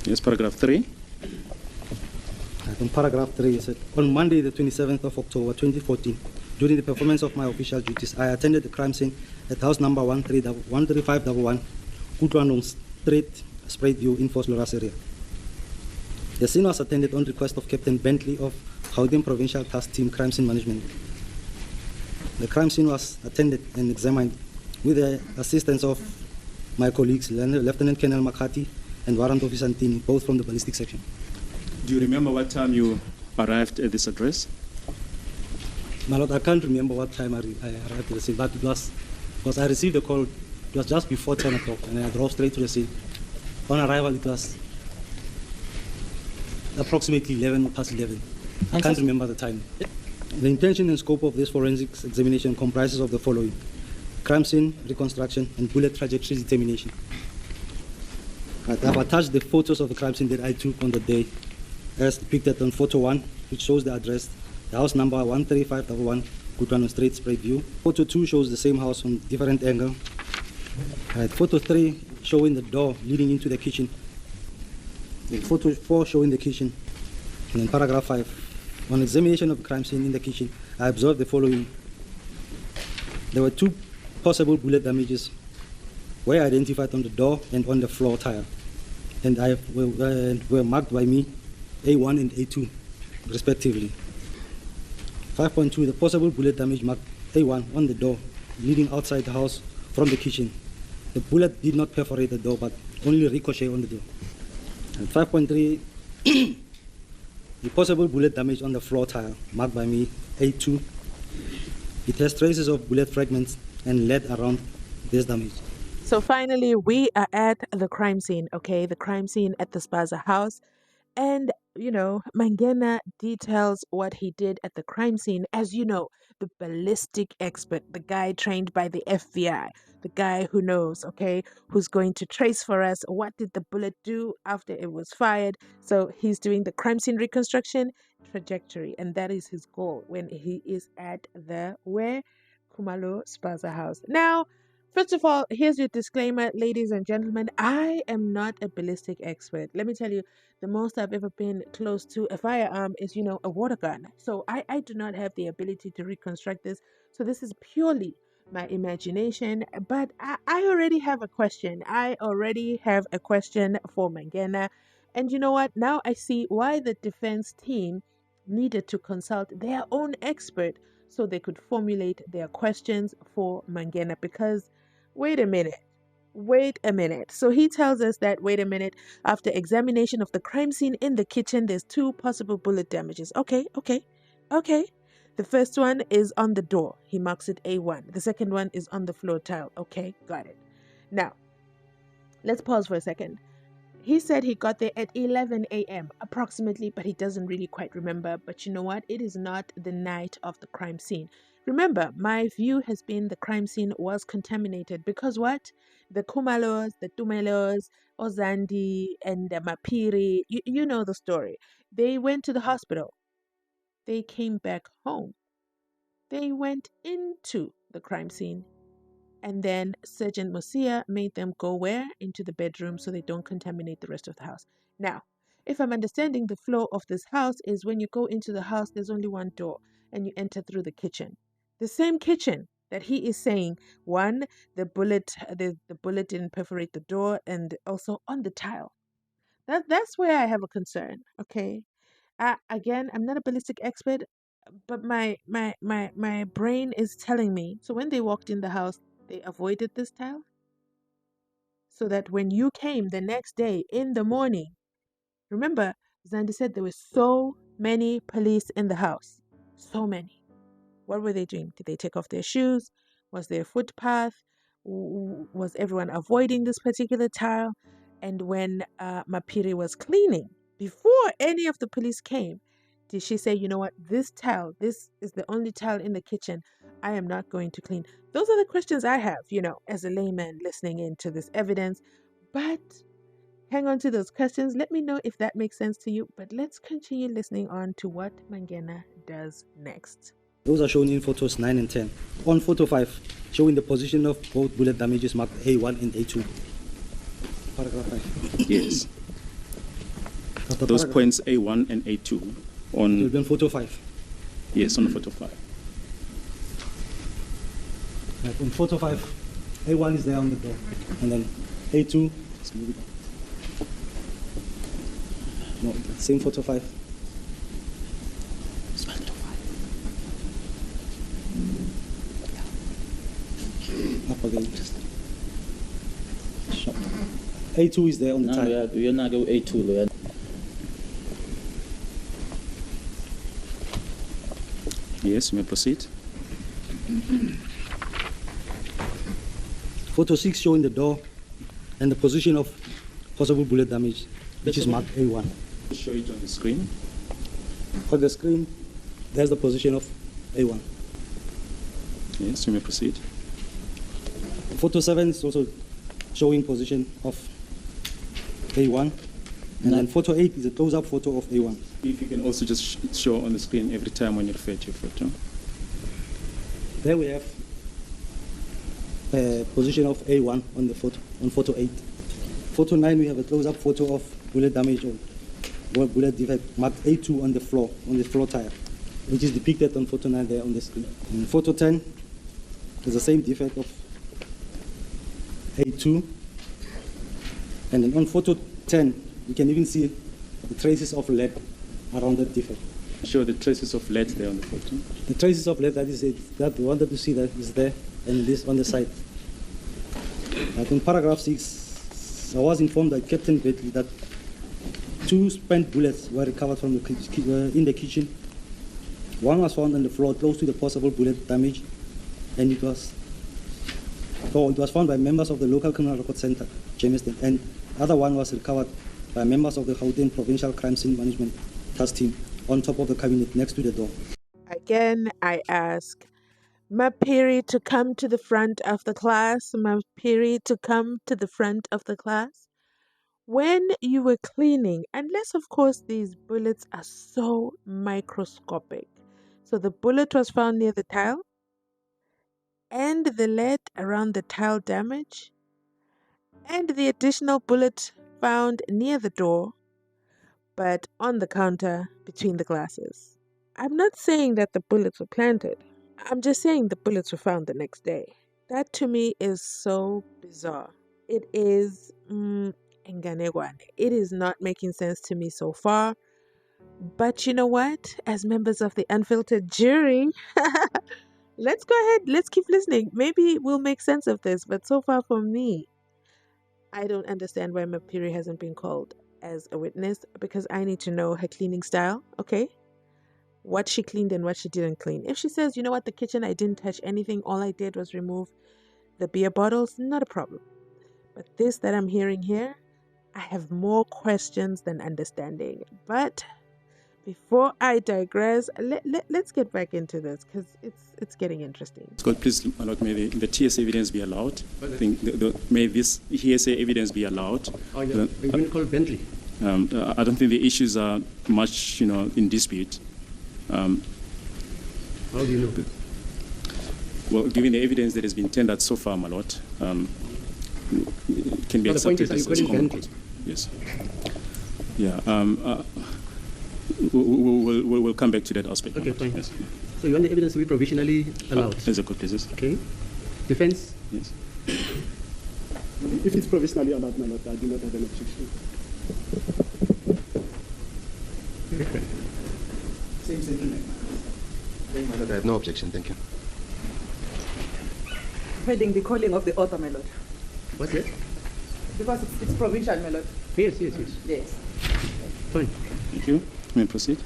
Yes, paragraph 3. In paragraph 3, it said, on Monday, the 27th of October, 2014, during the performance of my official duties, I attended the crime scene at house number 13511, Kutwanong Street, Spruit View, in Fort Loras area. The scene was attended on request of Captain Bentley of Gauteng Provincial Task Team Crime Scene Management. The crime scene was attended and examined with the assistance of my colleagues, Lieutenant Colonel Makati and Warrant Officer Antini, both from the ballistic section. Do you remember what time you arrived at this address? My lord, I can't remember what time I arrived at the scene, but it was, because I received a call, it was just before 10 o'clock, and I drove straight to the scene. On arrival, it was approximately 11 past 11. I can't remember the time. The intention and scope of this forensics examination comprises of the following: crime scene reconstruction and bullet trajectory determination. I've attached the photos of the crime scene that I took on the day as depicted on photo 1, which shows the address, the house number 13511, Kutwanong Street, Spruit View. Photo 2 shows the same house from different angle. Photo 3 showing the door leading into the kitchen. Then photo 4 showing the kitchen. And then paragraph 5. On examination of the crime scene in the kitchen, I observed the following. There were 2 possible bullet damages were identified on the door and on the floor tile, and were marked by me A1 and A2 respectively. 5.2, the possible bullet damage marked A1 on the door leading outside the house from the kitchen. The bullet did not perforate the door but only ricochet on the door. And 5.3, the possible bullet damage on the floor tile marked by me A2. It has traces of bullet fragments and lead around this damage. So finally, we are at the crime scene, okay? The crime scene at the Spaza house. And, you know, Mangena details what he did at the crime scene. As you know, the ballistic expert, the guy trained by the FBI, the guy who knows, okay, who's going to trace for us what did the bullet do after it was fired. So he's doing the crime scene reconstruction trajectory. And that is his goal when he is at the Khumalo Spaza house. Now, first of all, here's your disclaimer, ladies and gentlemen. I am not a ballistic expert. Let me tell you, the most I've ever been close to a firearm is, you know, a water gun. So I do not have the ability to reconstruct this. So this is purely my imagination. But I already have a question. I already have a question for Mangena. And you know what? Now I see why the defense team needed to consult their own expert so they could formulate their questions for Mangena. Because wait a minute. So he tells us that, wait a minute, after examination of the crime scene in the kitchen, there's 2 possible bullet damages. Okay. The first one is on the door. He marks it A1. The second one is on the floor tile. Okay, got it. Now, let's pause for a second. He said he got there at 11 a.m. approximately, but he doesn't really quite remember. But you know what? It is not the night of the crime scene. Remember, my view has been the crime scene was contaminated because what? The Khumalos, the Tumelos, Ozandi, and the Mapiri, you know the story. They went to the hospital. They came back home. They went into the crime scene. And then Sergeant Mosia made them go where? Into the bedroom so they don't contaminate the rest of the house. Now, if I'm understanding, the flow of this house is when you go into the house, there's only one door and you enter through the kitchen. The same kitchen that he is saying, one, the bullet didn't perforate the door, and also on the tile. That's where I have a concern, okay? Again, I'm not a ballistic expert, but my brain is telling me. So when they walked in the house, they avoided this tile so that when you came the next day in the morning, remember, Zandi said there were so many police in the house. So many. What were they doing? Did they take off their shoes? Was there a footpath? Was everyone avoiding this particular tile? And when Mapiri was cleaning, before any of the police came, did she say, you know what, this tile, this is the only tile in the kitchen I am not going to clean? Those are the questions I have, you know, as a layman listening into this evidence. But hang on to those questions. Let me know if that makes sense to you. But let's continue listening on to what Mangena does next. Those are shown in photos 9 and 10. On photo 5, showing the position of both bullet damages marked A1 and A2. Paragraph 5. Yes. those points A1 and A2 It will be on photo 5. Yes, on photo 5. Right, on photo 5, A1 is there on the door, and then A2, let's move it up. No, same photo 5. Up again. Sharp. A2 is there on the tile. You're not go A2 lo yan. Yes, you may proceed. Photo 6 showing the door and the position of possible bullet damage, which is marked A1. Show it on the screen. On the screen, there's the position of A1. Yes, you may proceed. Photo 7 is also showing position of A1. And then photo 8 is a close-up photo of A1. If you can also just show on the screen every time when you refer to your photo. There we have position of A1 on the photo, on photo 8. Photo 9, we have a close-up photo of bullet damage or bullet defect marked A2 on the floor tire, which is depicted on photo 9 there on the screen. In photo 10, there's the same defect of A2. And then on photo 10, you can even see the traces of lead around that defect. Show the traces of lead there on the photo. The traces of lead, that is it, that we wanted to see that is there, and this on the side. But in paragraph 6, I was informed by Captain Bentley that 2 spent bullets were recovered from in the kitchen. One was found on the floor close to the possible bullet damage, and it was found by members of the local criminal record center, Jamestown, and the other one was recovered by members of the Gauteng Provincial Crime Scene Management Task Team on top of the cabinet next to the door. Again, I ask Mapiri to come to the front of the class. Mapiri to come to the front of the class. When you were cleaning, unless of course these bullets are so microscopic. So the bullet was found near the tile and the lead around the tile damage and the additional bullet found near the door but on the counter between the glasses. I'm not saying that the bullets were planted. I'm just saying the bullets were found the next day. That to me is so bizarre. It is enganegwane. It is not making sense to me so far. But you know what? As members of the unfiltered jury, let's go ahead. Let's keep listening. Maybe we'll make sense of this. But so far for me, I don't understand why Mapiri hasn't been called as a witness, because I need to know her cleaning style, okay? What she cleaned and what she didn't clean. If she says, you know what, the kitchen, I didn't touch anything, all I did was remove the beer bottles, not a problem. But this that I'm hearing here, I have more questions than understanding. But before I digress, let's get back into this, because it's getting interesting. Scott, please, may the TS evidence be allowed? May this hearsay evidence be allowed? Oh, yeah. We're going to call Bentley. I don't think the issues are much, in dispute. How do you know? Well, given the evidence that has been tendered so far, my lord, it can be accepted as common cause. Yes. Yeah. We'll come back to that aspect. Okay, fine. Yes. So you want the evidence to be provisionally allowed? There's a good basis. Okay. Defense? Yes. If it's provisionally allowed, my lord, I do not have an objection. Same sentiment. My lord, I have no objection, thank you. Pending the calling of the author, my lord. What's that? Because it's provincial, my lord. Yes. Yes. Fine. Thank you. May I proceed?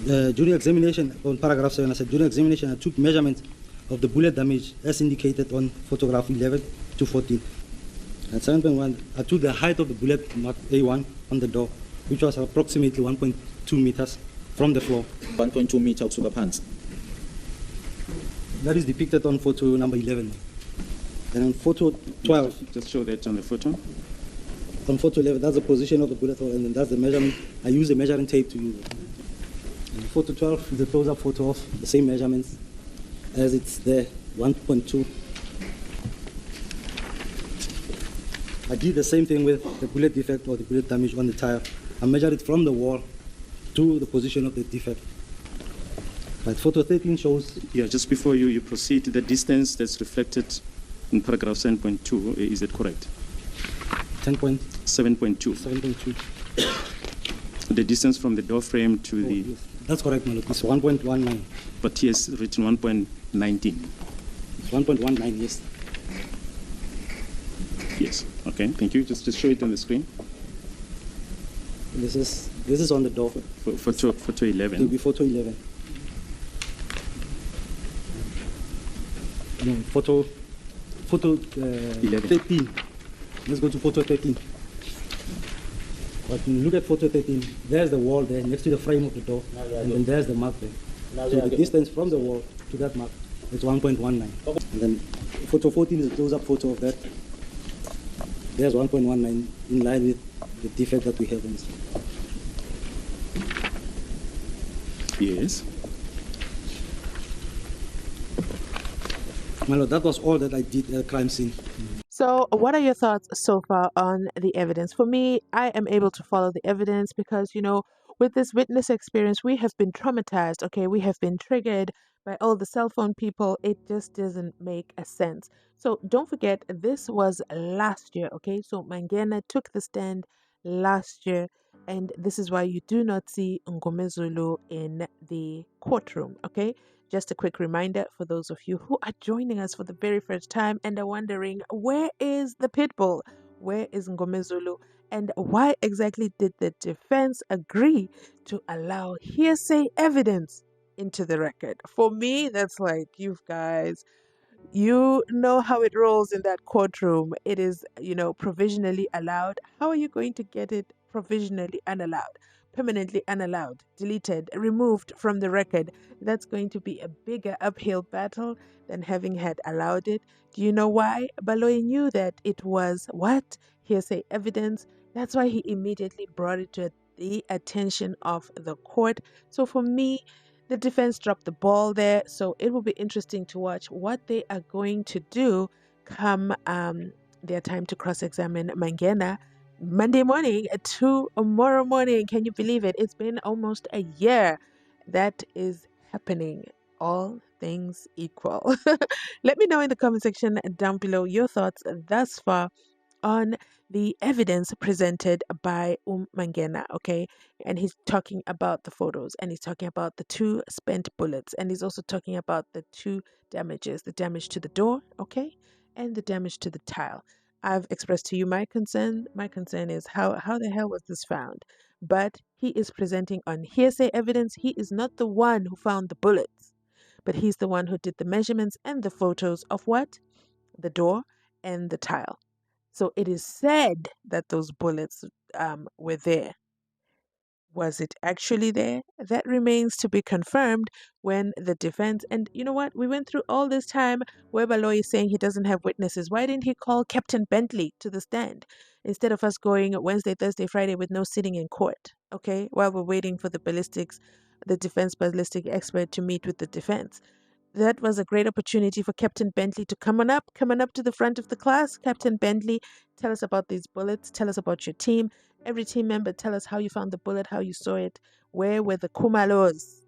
During examination, on paragraph 7, I said, during examination, I took measurements of the bullet damage as indicated on photograph 11 to 14. At 7.1, I took the height of the bullet marked A1 on the door, which was approximately 1.2 meters from the floor. 1.2 meter kusuka phansi. That is depicted on photo number 11. And on photo 12, Just show that on the photo. on photo 11, that's the position of the bullet hole, and then that's the measurement. I use a measuring tape to use it. And photo 12 is a close-up photo of the same measurements as it's there, 1.2. I did the same thing with the bullet defect or the bullet damage on the tire. I measured it from the wall to the position of the defect. Right, photo 13 shows. Yeah, just before you proceed, the distance that's reflected in paragraph 7.2, is it correct? 10.7.2. 7.2. The distance from the door frame to the... Yes. That's correct, my lord. It's 1.19. But he has written 1.19. It's 1.19, yes. Yes. Okay, thank you. Just show it on the screen. This is on the door. Photo It will 11. be photo 11. No, photo 13. Let's go to photo 13. But when you look at photo 13, there's the wall there next to the frame of the door, and then there's the mark there. So the distance from the wall to that mark is 1.19. And then photo 14 is a close-up photo of that. There's 1.19 in line with the defect that we have on this. Yes. My lord, that was all that I did at the crime scene. So, what are your thoughts so far on the evidence? For me, I am able to follow the evidence because, with this witness experience, we have been traumatized, okay? We have been triggered by all the cell phone people. It just doesn't make a sense. So, don't forget, this was last year, okay? So, Mangena took the stand last year, and this is why you do not see Ngomezulu in the courtroom, okay? Just a quick reminder for those of you who are joining us for the very first time and are wondering, where is the pitbull? Where is Ngomezulu? And why exactly did the defense agree to allow hearsay evidence into the record? For me, that's like, you guys, you know how it rolls in that courtroom. It is, provisionally allowed. How are you going to get it provisionally unallowed? Permanently unallowed, deleted, removed from the record? That's going to be a bigger uphill battle than having had allowed it. Do you know why? Baloy knew that it was what? Hearsay evidence. That's why he immediately brought it to the attention of the court. So for me, the defense dropped the ball there. So it will be interesting to watch what they are going to do come their time to cross-examine Mangena Monday morning to tomorrow morning. Can you believe it? It's been almost a year that is happening. All things equal. Let me know in the comment section down below your thoughts thus far on the evidence presented by Mangena, okay? And he's talking about the photos, and he's talking about the 2 spent bullets, and he's also talking about the 2 damages, the damage to the door, okay? And the damage to the tile. I've expressed to you my concern. My concern is how the hell was this found? But he is presenting on hearsay evidence. He is not the one who found the bullets, but he's the one who did the measurements and the photos of what? The door and the tile. So it is said that those bullets were there. Was it actually there? That remains to be confirmed when the defense. And you know what? We went through all this time where Baloy is saying he doesn't have witnesses. Why didn't he call Captain Bentley to the stand instead of us going Wednesday, Thursday, Friday with no sitting in court? Okay, while we're waiting for the ballistics, the defense ballistic expert to meet with the defense. That was a great opportunity for Captain Bentley to come on up to the front of the class. Captain Bentley, tell us about these bullets. Tell us about your team. Every team member, tell us how you found the bullet, how you saw it. Where were the Kumalos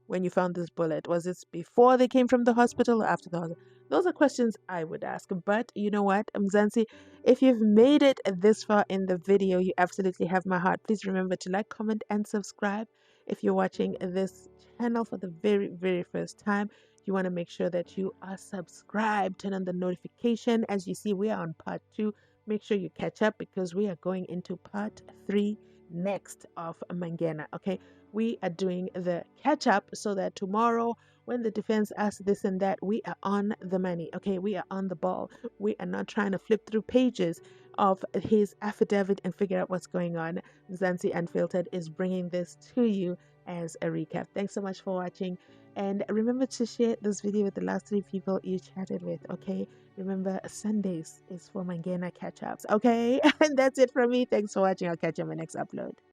when you found this bullet? Was it before they came from the hospital or after the hospital? Those are questions I would ask. But you know what, Mzansi, if you've made it this far in the video, you absolutely have my heart. Please remember to like, comment, and subscribe. If you're watching this channel for the very, very first time, you want to make sure that you are subscribed, turn on the notification. As you see, we are on part 2. Make sure you catch up because we are going into part 3 next of Mangena. Okay, we are doing the catch up so that tomorrow when the defense asks this and that, we are on the money. Okay, we are on the ball. We are not trying to flip through pages of his affidavit and figure out what's going on. Mzansi Unfiltered is bringing this to you as a recap. Thanks so much for watching. And remember to share this video with the last 3 people you chatted with, okay? Remember, Sundays is for Mangena catch-ups, okay? And that's it from me. Thanks for watching. I'll catch you on my next upload.